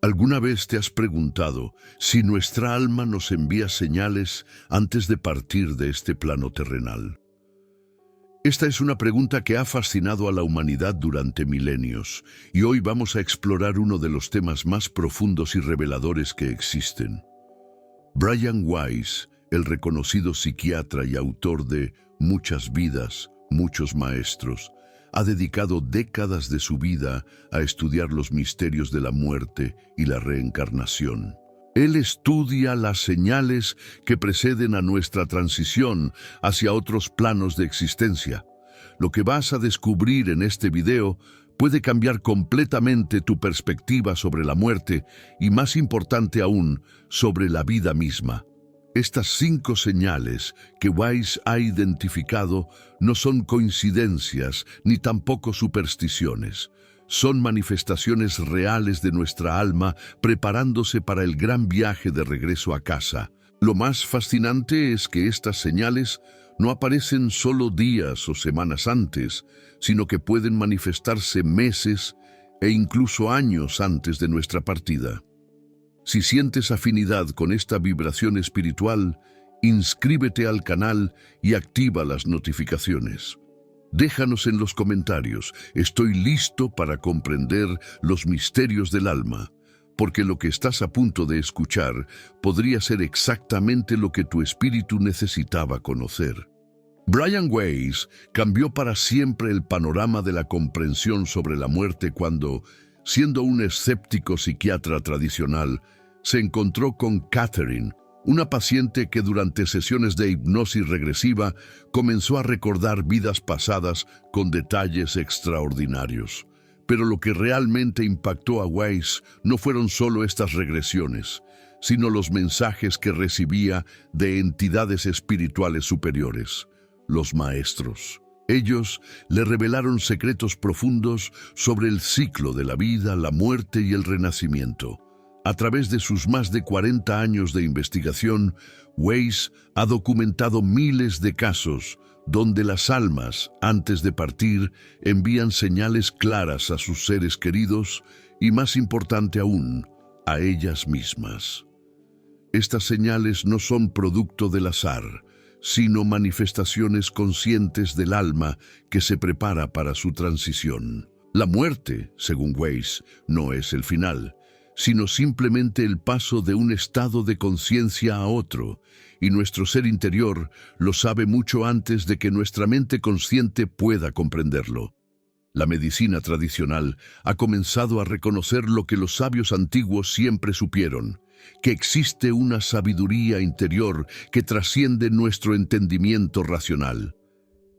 ¿Alguna vez te has preguntado si nuestra alma nos envía señales antes de partir de este plano terrenal? Esta es una pregunta que ha fascinado a la humanidad durante milenios, y hoy vamos a explorar uno de los temas más profundos y reveladores que existen. Brian Weiss, el reconocido psiquiatra y autor de Muchas vidas, muchos maestros, ha dedicado décadas de su vida a estudiar los misterios de la muerte y la reencarnación. Él estudia las señales que preceden a nuestra transición hacia otros planos de existencia. Lo que vas a descubrir en este video puede cambiar completamente tu perspectiva sobre la muerte y, más importante aún, sobre la vida misma. Estas 5 señales que Weiss ha identificado no son coincidencias ni tampoco supersticiones. Son manifestaciones reales de nuestra alma preparándose para el gran viaje de regreso a casa. Lo más fascinante es que estas señales no aparecen solo días o semanas antes, sino que pueden manifestarse meses e incluso años antes de nuestra partida. Si sientes afinidad con esta vibración espiritual, inscríbete al canal y activa las notificaciones. Déjanos en los comentarios, estoy listo para comprender los misterios del alma, porque lo que estás a punto de escuchar podría ser exactamente lo que tu espíritu necesitaba conocer. Brian Weiss cambió para siempre el panorama de la comprensión sobre la muerte cuando, siendo un escéptico psiquiatra tradicional, se encontró con Catherine, una paciente que durante sesiones de hipnosis regresiva comenzó a recordar vidas pasadas con detalles extraordinarios. Pero lo que realmente impactó a Weiss no fueron solo estas regresiones, sino los mensajes que recibía de entidades espirituales superiores, los maestros. Ellos le revelaron secretos profundos sobre el ciclo de la vida, la muerte y el renacimiento. A través de sus más de 40 años de investigación, Weiss ha documentado miles de casos donde las almas, antes de partir, envían señales claras a sus seres queridos y, más importante aún, a ellas mismas. Estas señales no son producto del azar, sino manifestaciones conscientes del alma que se prepara para su transición. La muerte, según Weiss, no es el final, sino simplemente el paso de un estado de conciencia a otro, y nuestro ser interior lo sabe mucho antes de que nuestra mente consciente pueda comprenderlo. La medicina tradicional ha comenzado a reconocer lo que los sabios antiguos siempre supieron, que existe una sabiduría interior que trasciende nuestro entendimiento racional.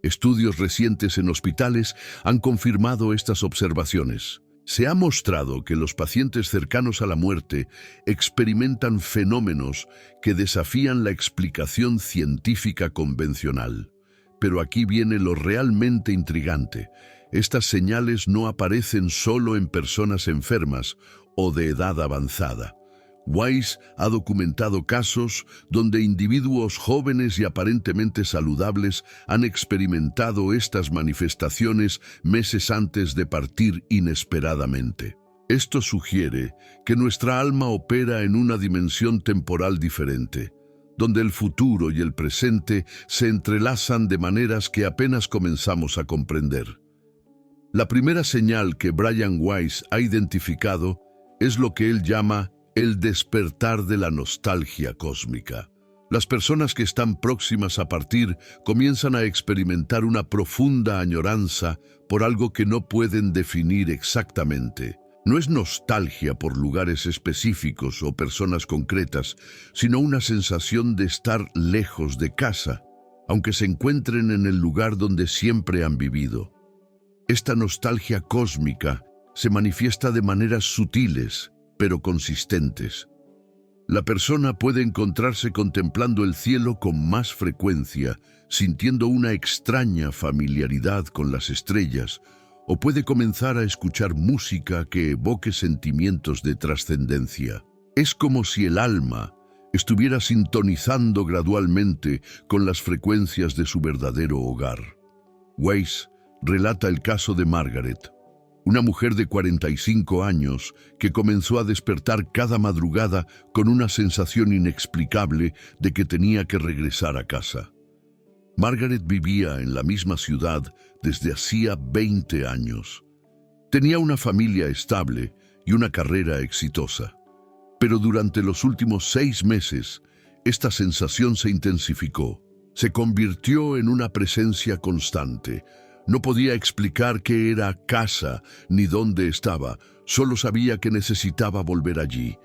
Estudios recientes en hospitales han confirmado estas observaciones. Se ha mostrado que los pacientes cercanos a la muerte experimentan fenómenos que desafían la explicación científica convencional. Pero aquí viene lo realmente intrigante. Estas señales no aparecen solo en personas enfermas o de edad avanzada. Weiss ha documentado casos donde individuos jóvenes y aparentemente saludables han experimentado estas manifestaciones meses antes de partir inesperadamente. Esto sugiere que nuestra alma opera en una dimensión temporal diferente, donde el futuro y el presente se entrelazan de maneras que apenas comenzamos a comprender. La primera señal que Brian Weiss ha identificado es lo que él llama el despertar de la nostalgia cósmica. Las personas que están próximas a partir comienzan a experimentar una profunda añoranza por algo que no pueden definir exactamente. No es nostalgia por lugares específicos o personas concretas, sino una sensación de estar lejos de casa, aunque se encuentren en el lugar donde siempre han vivido. Esta nostalgia cósmica se manifiesta de maneras sutiles, pero consistentes. La persona puede encontrarse contemplando el cielo con más frecuencia, sintiendo una extraña familiaridad con las estrellas, o puede comenzar a escuchar música que evoque sentimientos de trascendencia. Es como si el alma estuviera sintonizando gradualmente con las frecuencias de su verdadero hogar. Weiss relata el caso de Margaret, Una mujer de 45 años que comenzó a despertar cada madrugada con una sensación inexplicable de que tenía que regresar a casa. Margaret vivía en la misma ciudad desde hacía 20 años. Tenía una familia estable y una carrera exitosa. Pero durante los últimos 6 meses, esta sensación se intensificó. Se convirtió en una presencia constante. No podía explicar qué era casa ni dónde estaba, solo sabía que necesitaba volver allí.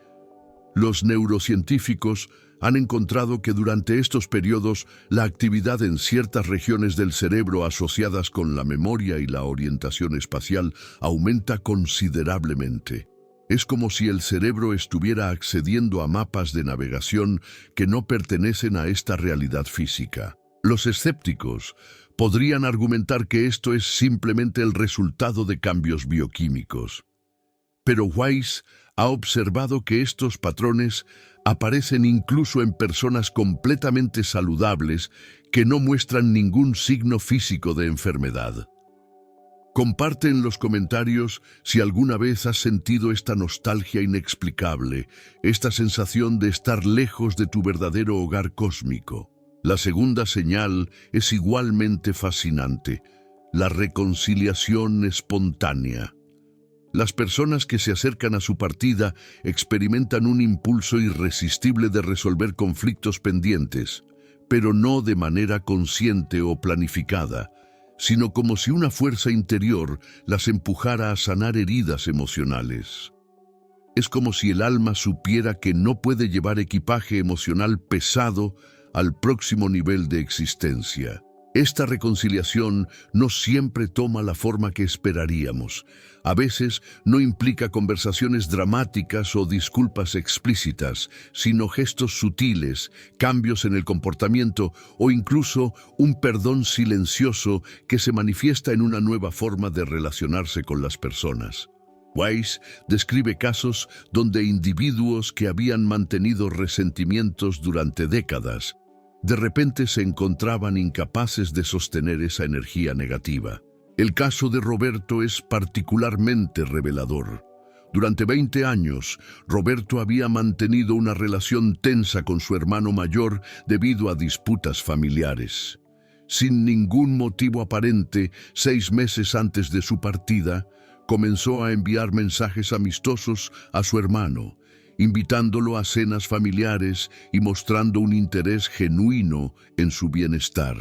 Los neurocientíficos han encontrado que durante estos periodos la actividad en ciertas regiones del cerebro asociadas con la memoria y la orientación espacial aumenta considerablemente. Es como si el cerebro estuviera accediendo a mapas de navegación que no pertenecen a esta realidad física. Los escépticos podrían argumentar que esto es simplemente el resultado de cambios bioquímicos. Pero Weiss ha observado que estos patrones aparecen incluso en personas completamente saludables que no muestran ningún signo físico de enfermedad. Comparte en los comentarios si alguna vez has sentido esta nostalgia inexplicable, esta sensación de estar lejos de tu verdadero hogar cósmico. La segunda señal es igualmente fascinante, la reconciliación espontánea. Las personas que se acercan a su partida experimentan un impulso irresistible de resolver conflictos pendientes, pero no de manera consciente o planificada, sino como si una fuerza interior las empujara a sanar heridas emocionales. Es como si el alma supiera que no puede llevar equipaje emocional pesado al próximo nivel de existencia. Esta reconciliación no siempre toma la forma que esperaríamos. A veces no implica conversaciones dramáticas o disculpas explícitas, sino gestos sutiles, cambios en el comportamiento o incluso un perdón silencioso que se manifiesta en una nueva forma de relacionarse con las personas. Weiss describe casos donde individuos que habían mantenido resentimientos durante décadas de repente se encontraban incapaces de sostener esa energía negativa. El caso de Roberto es particularmente revelador. Durante 20 años, Roberto había mantenido una relación tensa con su hermano mayor debido a disputas familiares. Sin ningún motivo aparente, 6 meses antes de su partida, comenzó a enviar mensajes amistosos a su hermano, invitándolo a cenas familiares y mostrando un interés genuino en su bienestar.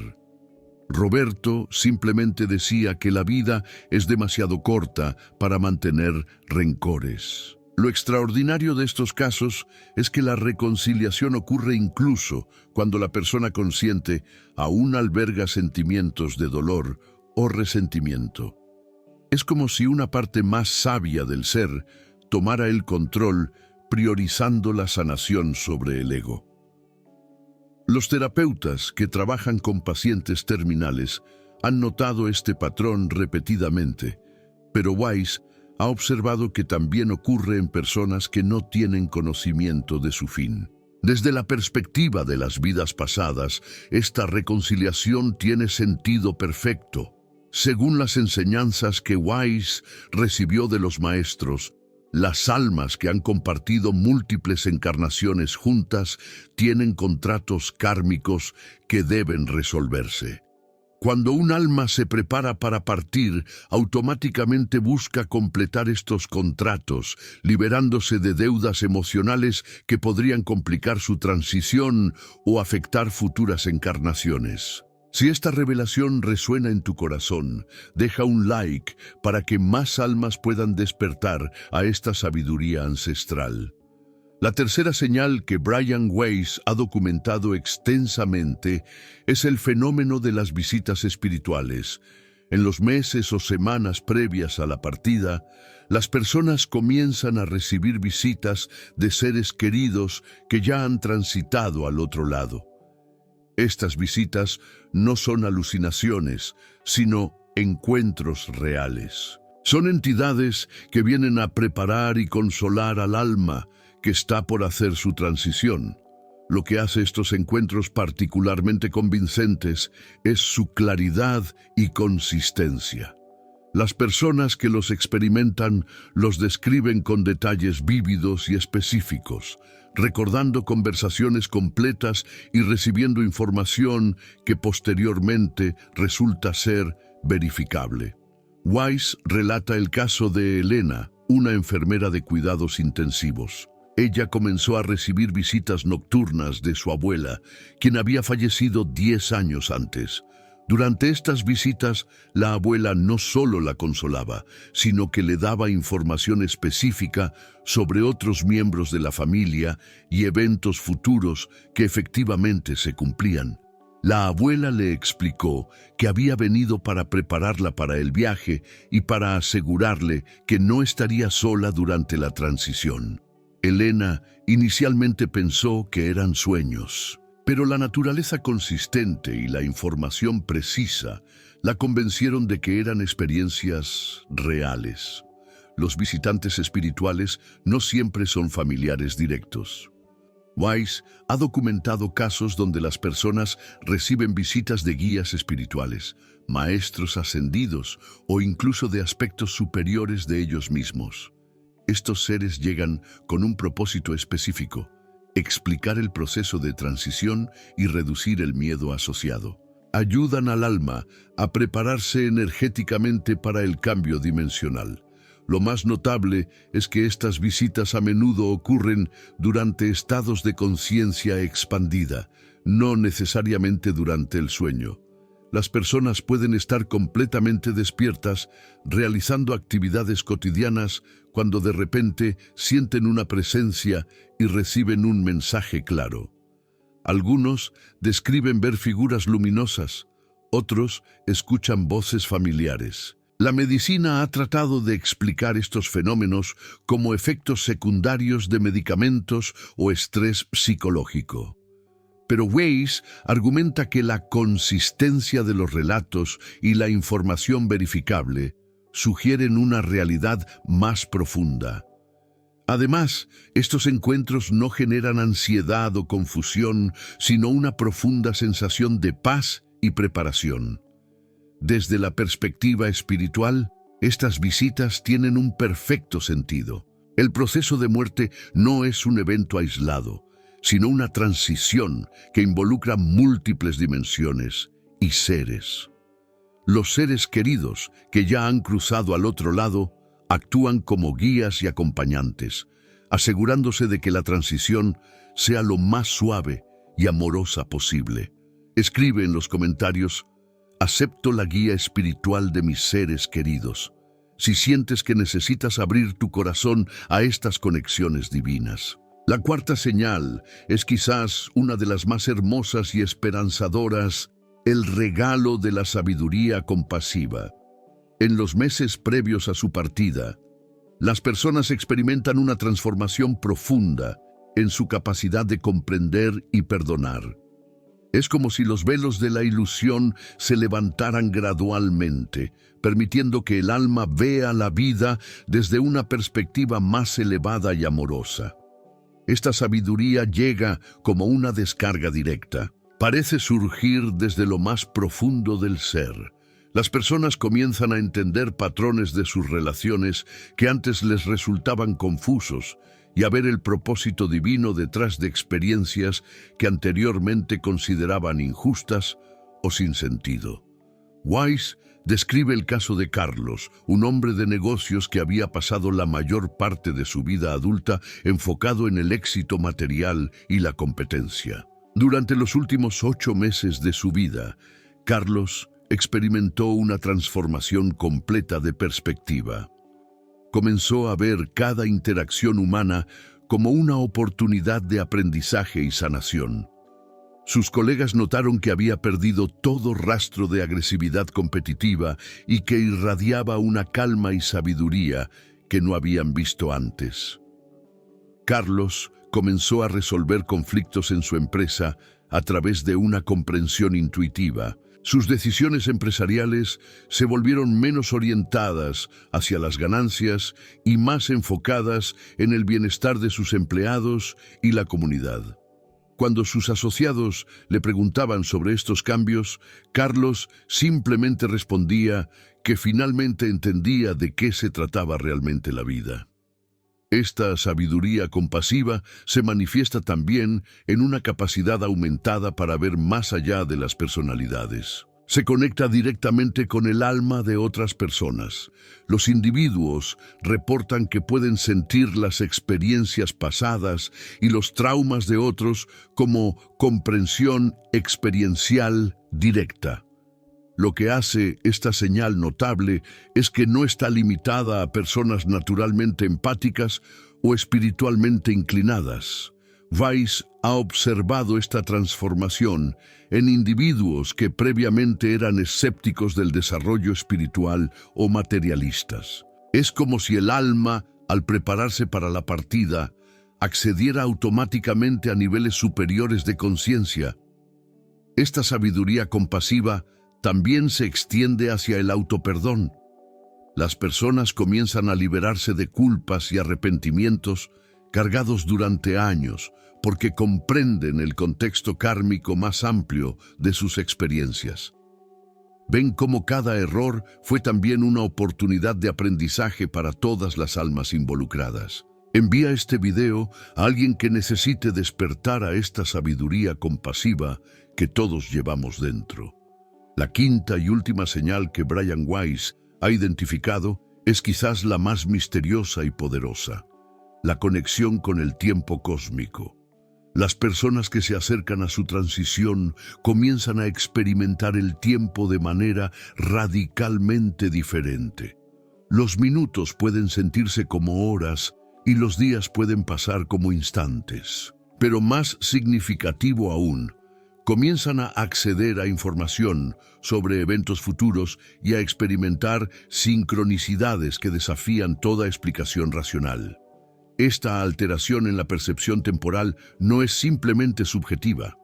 Roberto simplemente decía que la vida es demasiado corta para mantener rencores. Lo extraordinario de estos casos es que la reconciliación ocurre incluso cuando la persona consciente aún alberga sentimientos de dolor o resentimiento. Es como si una parte más sabia del ser tomara el control, priorizando la sanación sobre el ego. Los terapeutas que trabajan con pacientes terminales han notado este patrón repetidamente, pero Weiss ha observado que también ocurre en personas que no tienen conocimiento de su fin. Desde la perspectiva de las vidas pasadas, esta reconciliación tiene sentido perfecto. Según las enseñanzas que Weiss recibió de los maestros, las almas que han compartido múltiples encarnaciones juntas tienen contratos kármicos que deben resolverse. Cuando un alma se prepara para partir, automáticamente busca completar estos contratos, liberándose de deudas emocionales que podrían complicar su transición o afectar futuras encarnaciones. Si esta revelación resuena en tu corazón, deja un like para que más almas puedan despertar a esta sabiduría ancestral. La tercera señal que Brian Weiss ha documentado extensamente es el fenómeno de las visitas espirituales. En los meses o semanas previas a la partida, las personas comienzan a recibir visitas de seres queridos que ya han transitado al otro lado. Estas visitas no son alucinaciones, sino encuentros reales. Son entidades que vienen a preparar y consolar al alma que está por hacer su transición. Lo que hace estos encuentros particularmente convincentes es su claridad y consistencia. Las personas que los experimentan los describen con detalles vívidos y específicos, recordando conversaciones completas y recibiendo información que posteriormente resulta ser verificable. Weiss relata el caso de Elena, una enfermera de cuidados intensivos. Ella comenzó a recibir visitas nocturnas de su abuela, quien había fallecido 10 años antes. Durante estas visitas, la abuela no solo la consolaba, sino que le daba información específica sobre otros miembros de la familia y eventos futuros que efectivamente se cumplían. La abuela le explicó que había venido para prepararla para el viaje y para asegurarle que no estaría sola durante la transición. Elena inicialmente pensó que eran sueños, pero la naturaleza consistente y la información precisa la convencieron de que eran experiencias reales. Los visitantes espirituales no siempre son familiares directos. Weiss ha documentado casos donde las personas reciben visitas de guías espirituales, maestros ascendidos o incluso de aspectos superiores de ellos mismos. Estos seres llegan con un propósito específico: explicar el proceso de transición y reducir el miedo asociado. Ayudan al alma a prepararse energéticamente para el cambio dimensional. Lo más notable es que estas visitas a menudo ocurren durante estados de conciencia expandida, no necesariamente durante el sueño. Las personas pueden estar completamente despiertas, realizando actividades cotidianas, cuando de repente sienten una presencia y reciben un mensaje claro. Algunos describen ver figuras luminosas, otros escuchan voces familiares. La medicina ha tratado de explicar estos fenómenos como efectos secundarios de medicamentos o estrés psicológico. Pero Weiss argumenta que la consistencia de los relatos y la información verificable sugieren una realidad más profunda. Además, estos encuentros no generan ansiedad o confusión, sino una profunda sensación de paz y preparación. Desde la perspectiva espiritual, estas visitas tienen un perfecto sentido. El proceso de muerte no es un evento aislado, sino una transición que involucra múltiples dimensiones y seres. Los seres queridos que ya han cruzado al otro lado actúan como guías y acompañantes, asegurándose de que la transición sea lo más suave y amorosa posible. Escribe en los comentarios: acepto la guía espiritual de mis seres queridos. Si sientes que necesitas abrir tu corazón a estas conexiones divinas. La cuarta señal es quizás una de las más hermosas y esperanzadoras: el regalo de la sabiduría compasiva. En los meses previos a su partida, las personas experimentan una transformación profunda en su capacidad de comprender y perdonar. Es como si los velos de la ilusión se levantaran gradualmente, permitiendo que el alma vea la vida desde una perspectiva más elevada y amorosa. Esta sabiduría llega como una descarga directa. Parece surgir desde lo más profundo del ser. Las personas comienzan a entender patrones de sus relaciones que antes les resultaban confusos y a ver el propósito divino detrás de experiencias que anteriormente consideraban injustas o sin sentido. Weiss describe el caso de Carlos, un hombre de negocios que había pasado la mayor parte de su vida adulta enfocado en el éxito material y la competencia. Durante los últimos 8 meses de su vida, Carlos experimentó una transformación completa de perspectiva. Comenzó a ver cada interacción humana como una oportunidad de aprendizaje y sanación. Sus colegas notaron que había perdido todo rastro de agresividad competitiva y que irradiaba una calma y sabiduría que no habían visto antes. Carlos comenzó a resolver conflictos en su empresa a través de una comprensión intuitiva. Sus decisiones empresariales se volvieron menos orientadas hacia las ganancias y más enfocadas en el bienestar de sus empleados y la comunidad. Cuando sus asociados le preguntaban sobre estos cambios, Carlos simplemente respondía que finalmente entendía de qué se trataba realmente la vida. Esta sabiduría compasiva se manifiesta también en una capacidad aumentada para ver más allá de las personalidades. Se conecta directamente con el alma de otras personas. Los individuos reportan que pueden sentir las experiencias pasadas y los traumas de otros como comprensión experiencial directa. Lo que hace esta señal notable es que no está limitada a personas naturalmente empáticas o espiritualmente inclinadas. Weiss ha observado esta transformación en individuos que previamente eran escépticos del desarrollo espiritual o materialistas. Es como si el alma, al prepararse para la partida, accediera automáticamente a niveles superiores de conciencia. Esta sabiduría compasiva también se extiende hacia el autoperdón. Las personas comienzan a liberarse de culpas y arrepentimientos cargados durante años, porque comprenden el contexto kármico más amplio de sus experiencias. Ven cómo cada error fue también una oportunidad de aprendizaje para todas las almas involucradas. Envía este video a alguien que necesite despertar a esta sabiduría compasiva que todos llevamos dentro. La quinta y última señal que Brian Weiss ha identificado es quizás la más misteriosa y poderosa: la conexión con el tiempo cósmico. Las personas que se acercan a su transición comienzan a experimentar el tiempo de manera radicalmente diferente. Los minutos pueden sentirse como horas y los días pueden pasar como instantes. Pero más significativo aún, comienzan a acceder a información sobre eventos futuros y a experimentar sincronicidades que desafían toda explicación racional. Esta alteración en la percepción temporal no es simplemente subjetiva.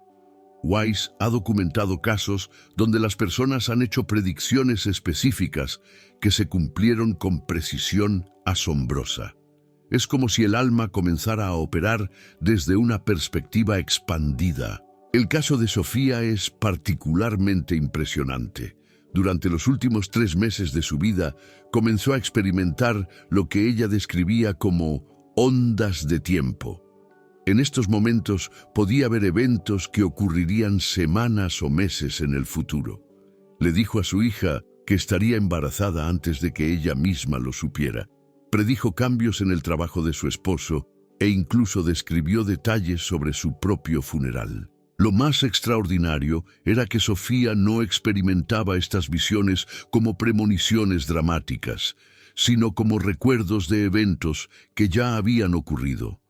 Weiss ha documentado casos donde las personas han hecho predicciones específicas que se cumplieron con precisión asombrosa. Es como si el alma comenzara a operar desde una perspectiva expandida. El caso de Sofía es particularmente impresionante. Durante los últimos 3 meses de su vida, comenzó a experimentar lo que ella describía como ondas de tiempo. En estos momentos podía ver eventos que ocurrirían semanas o meses en el futuro. Le dijo a su hija que estaría embarazada antes de que ella misma lo supiera. Predijo cambios en el trabajo de su esposo e incluso describió detalles sobre su propio funeral. Lo más extraordinario era que Sofía no experimentaba estas visiones como premoniciones dramáticas, sino como recuerdos de eventos que ya habían ocurrido.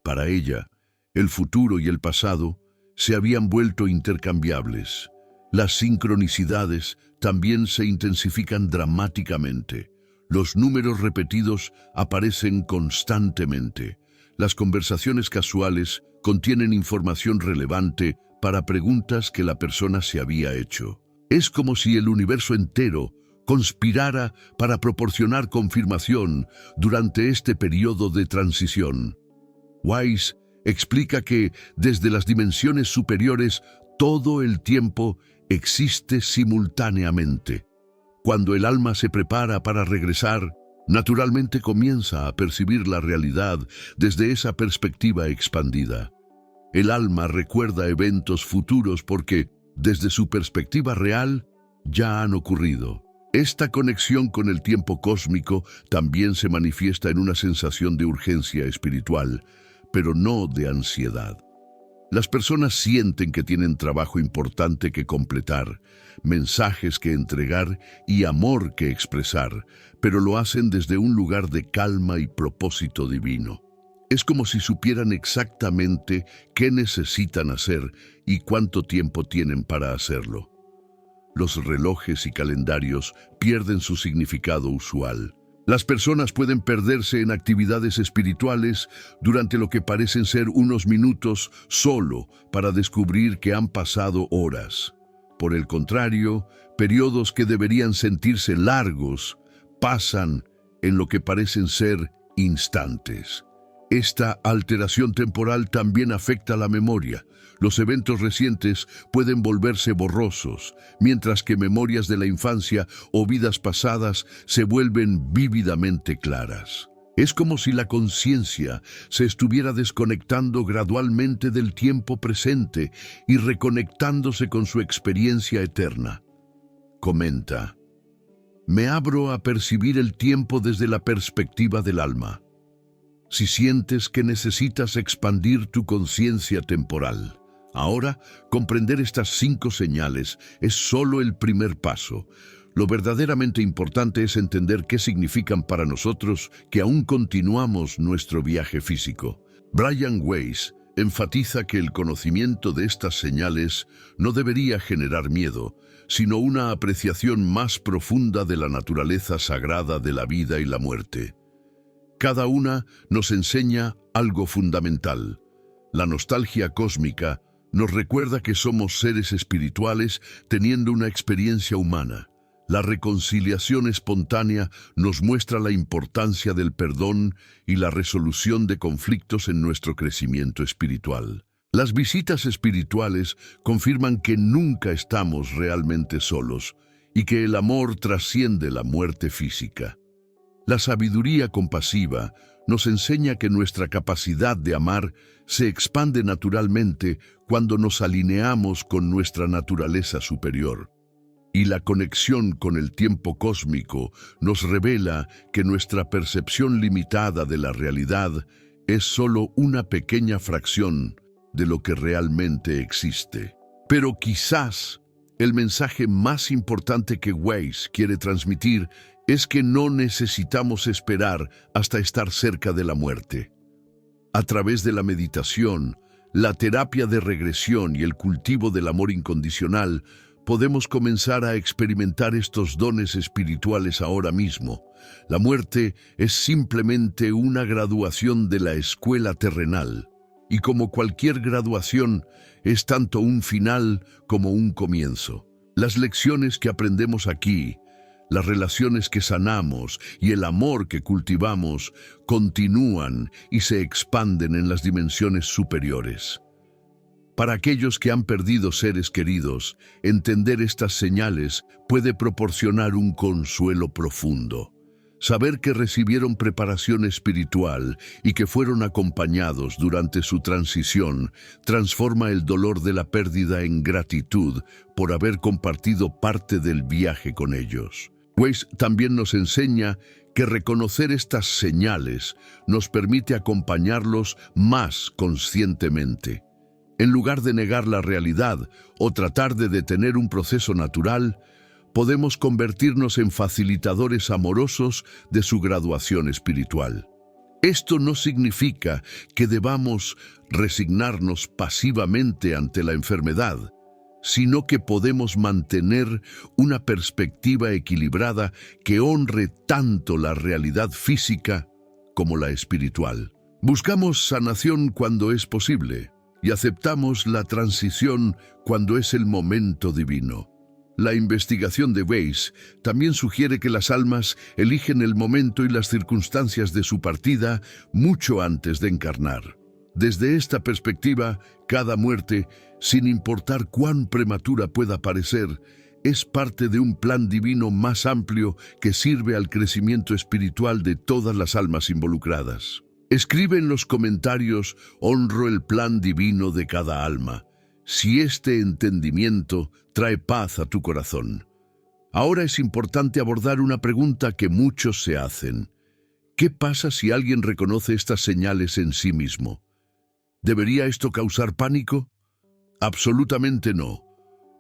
Para ella, el futuro y el pasado se habían vuelto intercambiables. Las sincronicidades también se intensifican dramáticamente. Los números repetidos aparecen constantemente. Las conversaciones casuales contienen información relevante para preguntas que la persona se había hecho. Es como si el universo entero conspirara para proporcionar confirmación durante este periodo de transición. Weiss explica que desde las dimensiones superiores todo el tiempo existe simultáneamente. Cuando el alma se prepara para regresar, naturalmente comienza a percibir la realidad desde esa perspectiva expandida. El alma recuerda eventos futuros porque, desde su perspectiva real, ya han ocurrido. Esta conexión con el tiempo cósmico también se manifiesta en una sensación de urgencia espiritual, pero no de ansiedad. Las personas sienten que tienen trabajo importante que completar, mensajes que entregar y amor que expresar, pero lo hacen desde un lugar de calma y propósito divino. Es como si supieran exactamente qué necesitan hacer y cuánto tiempo tienen para hacerlo. Los relojes y calendarios pierden su significado usual. Las personas pueden perderse en actividades espirituales durante lo que parecen ser unos minutos solo para descubrir que han pasado horas. Por el contrario, periodos que deberían sentirse largos pasan en lo que parecen ser instantes. Esta alteración temporal también afecta la memoria. Los eventos recientes pueden volverse borrosos, mientras que memorias de la infancia o vidas pasadas se vuelven vívidamente claras. Es como si la conciencia se estuviera desconectando gradualmente del tiempo presente y reconectándose con su experiencia eterna. Comenta: me abro a percibir el tiempo desde la perspectiva del alma. Si sientes que necesitas expandir tu conciencia temporal, ahora comprender estas 5 señales es solo el primer paso. Lo verdaderamente importante es entender qué significan para nosotros que aún continuamos nuestro viaje físico. Brian Weiss enfatiza que el conocimiento de estas señales no debería generar miedo, sino una apreciación más profunda de la naturaleza sagrada de la vida y la muerte. Cada una nos enseña algo fundamental. La nostalgia cósmica nos recuerda que somos seres espirituales teniendo una experiencia humana. La reconciliación espontánea nos muestra la importancia del perdón y la resolución de conflictos en nuestro crecimiento espiritual. Las visitas espirituales confirman que nunca estamos realmente solos y que el amor trasciende la muerte física. La sabiduría compasiva nos enseña que nuestra capacidad de amar se expande naturalmente cuando nos alineamos con nuestra naturaleza superior. Y la conexión con el tiempo cósmico nos revela que nuestra percepción limitada de la realidad es solo una pequeña fracción de lo que realmente existe. Pero quizás el mensaje más importante que Weiss quiere transmitir es que no necesitamos esperar hasta estar cerca de la muerte. A través de la meditación, la terapia de regresión y el cultivo del amor incondicional, podemos comenzar a experimentar estos dones espirituales ahora mismo. La muerte es simplemente una graduación de la escuela terrenal, y como cualquier graduación, es tanto un final como un comienzo. Las lecciones que aprendemos aquí, las relaciones que sanamos y el amor que cultivamos continúan y se expanden en las dimensiones superiores. Para aquellos que han perdido seres queridos, entender estas señales puede proporcionar un consuelo profundo. Saber que recibieron preparación espiritual y que fueron acompañados durante su transición transforma el dolor de la pérdida en gratitud por haber compartido parte del viaje con ellos. Weiss también nos enseña que reconocer estas señales nos permite acompañarlos más conscientemente. En lugar de negar la realidad o tratar de detener un proceso natural, podemos convertirnos en facilitadores amorosos de su graduación espiritual. Esto no significa que debamos resignarnos pasivamente ante la enfermedad, sino que podemos mantener una perspectiva equilibrada que honre tanto la realidad física como la espiritual. Buscamos sanación cuando es posible y aceptamos la transición cuando es el momento divino. La investigación de Weiss también sugiere que las almas eligen el momento y las circunstancias de su partida mucho antes de encarnar. Desde esta perspectiva, cada muerte, sin importar cuán prematura pueda parecer, es parte de un plan divino más amplio que sirve al crecimiento espiritual de todas las almas involucradas. Escribe en los comentarios: honro el plan divino de cada alma, si este entendimiento trae paz a tu corazón. Ahora es importante abordar una pregunta que muchos se hacen. ¿Qué pasa si alguien reconoce estas señales en sí mismo? ¿Debería esto causar pánico? Absolutamente no.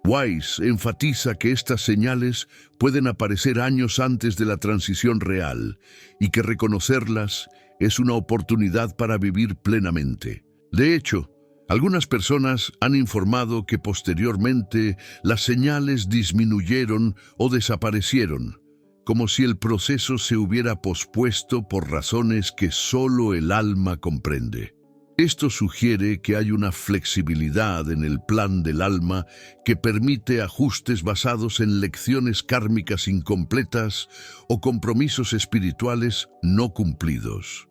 Weiss enfatiza que estas señales pueden aparecer años antes de la transición real y que reconocerlas es una oportunidad para vivir plenamente. De hecho, algunas personas han informado que posteriormente las señales disminuyeron o desaparecieron, como si el proceso se hubiera pospuesto por razones que solo el alma comprende. Esto sugiere que hay una flexibilidad en el plan del alma que permite ajustes basados en lecciones kármicas incompletas o compromisos espirituales no cumplidos.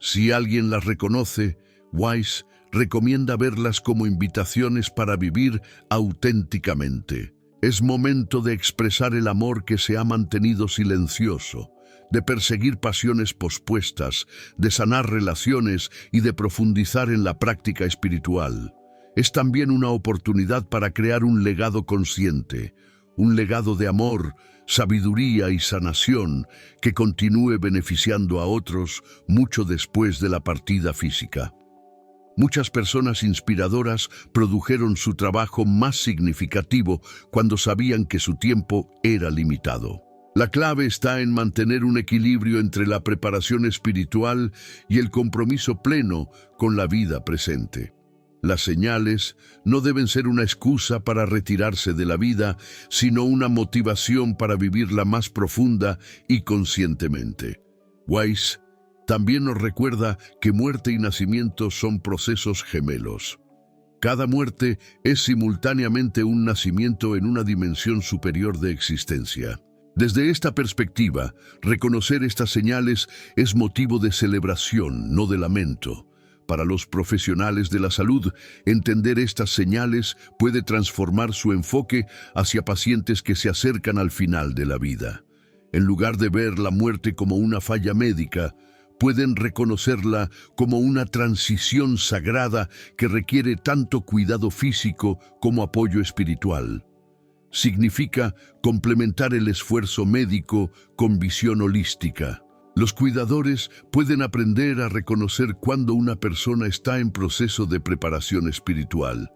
Si alguien las reconoce, Weiss recomienda verlas como invitaciones para vivir auténticamente. Es momento de expresar el amor que se ha mantenido silencioso, de perseguir pasiones pospuestas, de sanar relaciones y de profundizar en la práctica espiritual. Es también una oportunidad para crear un legado consciente, un legado de amor, sabiduría y sanación que continúe beneficiando a otros mucho después de la partida física. Muchas personas inspiradoras produjeron su trabajo más significativo cuando sabían que su tiempo era limitado. La clave está en mantener un equilibrio entre la preparación espiritual y el compromiso pleno con la vida presente. Las señales no deben ser una excusa para retirarse de la vida, sino una motivación para vivirla más profunda y conscientemente. Weiss también nos recuerda que muerte y nacimiento son procesos gemelos. Cada muerte es simultáneamente un nacimiento en una dimensión superior de existencia. Desde esta perspectiva, reconocer estas señales es motivo de celebración, no de lamento. Para los profesionales de la salud, entender estas señales puede transformar su enfoque hacia pacientes que se acercan al final de la vida. En lugar de ver la muerte como una falla médica, pueden reconocerla como una transición sagrada que requiere tanto cuidado físico como apoyo espiritual. Significa complementar el esfuerzo médico con visión holística. Los cuidadores pueden aprender a reconocer cuando una persona está en proceso de preparación espiritual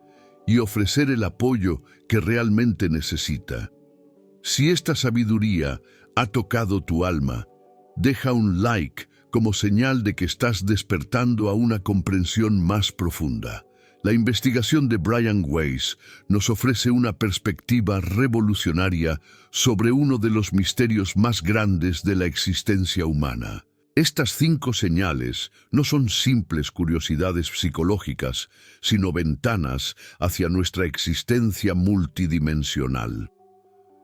y ofrecer el apoyo que realmente necesita. Si esta sabiduría ha tocado tu alma, deja un like como señal de que estás despertando a una comprensión más profunda. La investigación de Brian Weiss nos ofrece una perspectiva revolucionaria sobre uno de los misterios más grandes de la existencia humana. Estas 5 señales no son simples curiosidades psicológicas, sino ventanas hacia nuestra existencia multidimensional.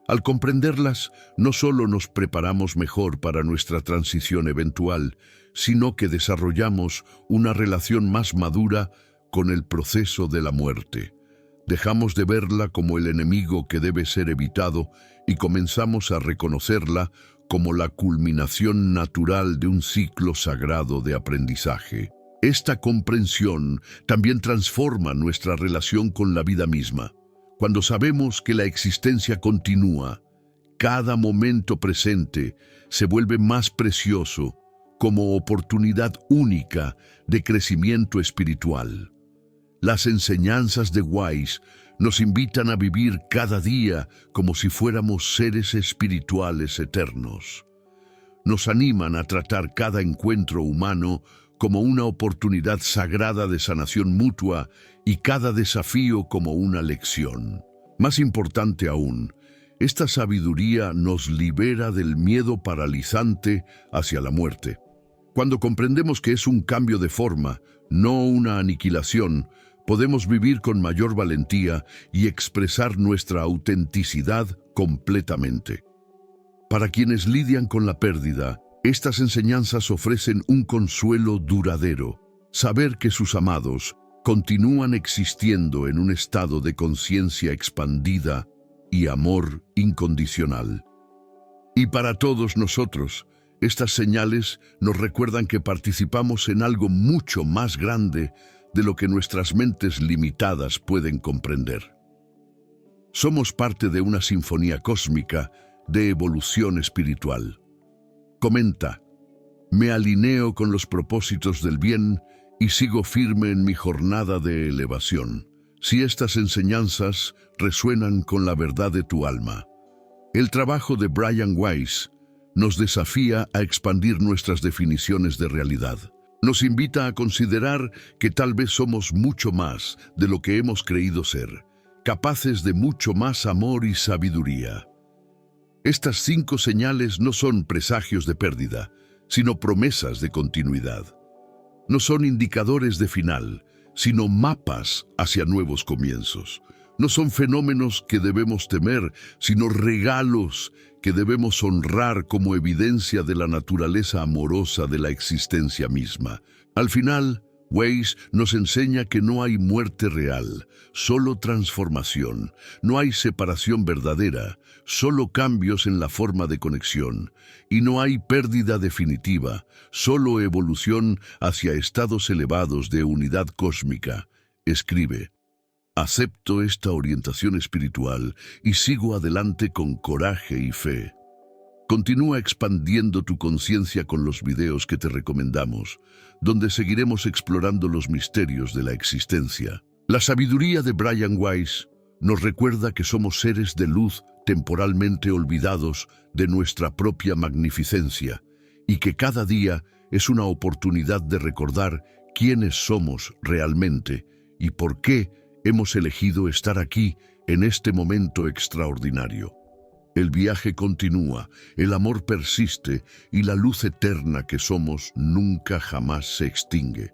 Al comprenderlas, no solo nos preparamos mejor para nuestra transición eventual, sino que desarrollamos una relación más madura con el proceso de la muerte. Dejamos de verla como el enemigo que debe ser evitado y comenzamos a reconocerla como la culminación natural de un ciclo sagrado de aprendizaje. Esta comprensión también transforma nuestra relación con la vida misma. Cuando sabemos que la existencia continúa, cada momento presente se vuelve más precioso como oportunidad única de crecimiento espiritual. Las enseñanzas de Weiss nos invitan a vivir cada día como si fuéramos seres espirituales eternos. Nos animan a tratar cada encuentro humano como una oportunidad sagrada de sanación mutua y cada desafío como una lección. Más importante aún, esta sabiduría nos libera del miedo paralizante hacia la muerte. Cuando comprendemos que es un cambio de forma, no una aniquilación, podemos vivir con mayor valentía y expresar nuestra autenticidad completamente. Para quienes lidian con la pérdida, estas enseñanzas ofrecen un consuelo duradero. Saber que sus amados continúan existiendo en un estado de conciencia expandida y amor incondicional. Y para todos nosotros, estas señales nos recuerdan que participamos en algo mucho más grande de lo que nuestras mentes limitadas pueden comprender. Somos parte de una sinfonía cósmica de evolución espiritual. Comenta: me alineo con los propósitos del bien y sigo firme en mi jornada de elevación. Si estas enseñanzas resuenan con la verdad de tu alma, el trabajo de Brian Weiss nos desafía a expandir nuestras definiciones de realidad. Nos invita a considerar que tal vez somos mucho más de lo que hemos creído ser, capaces de mucho más amor y sabiduría. Estas 5 señales no son presagios de pérdida, sino promesas de continuidad. No son indicadores de final, sino mapas hacia nuevos comienzos. No son fenómenos que debemos temer, sino regalos que debemos honrar como evidencia de la naturaleza amorosa de la existencia misma. Al final, Weiss nos enseña que no hay muerte real, solo transformación. No hay separación verdadera, solo cambios en la forma de conexión. Y no hay pérdida definitiva, solo evolución hacia estados elevados de unidad cósmica. Escribe: acepto esta orientación espiritual y sigo adelante con coraje y fe. Continúa expandiendo tu conciencia con los videos que te recomendamos, donde seguiremos explorando los misterios de la existencia. La sabiduría de Brian Weiss nos recuerda que somos seres de luz temporalmente olvidados de nuestra propia magnificencia y que cada día es una oportunidad de recordar quiénes somos realmente y por qué hemos elegido estar aquí en este momento extraordinario. El viaje continúa, el amor persiste y la luz eterna que somos nunca jamás se extingue.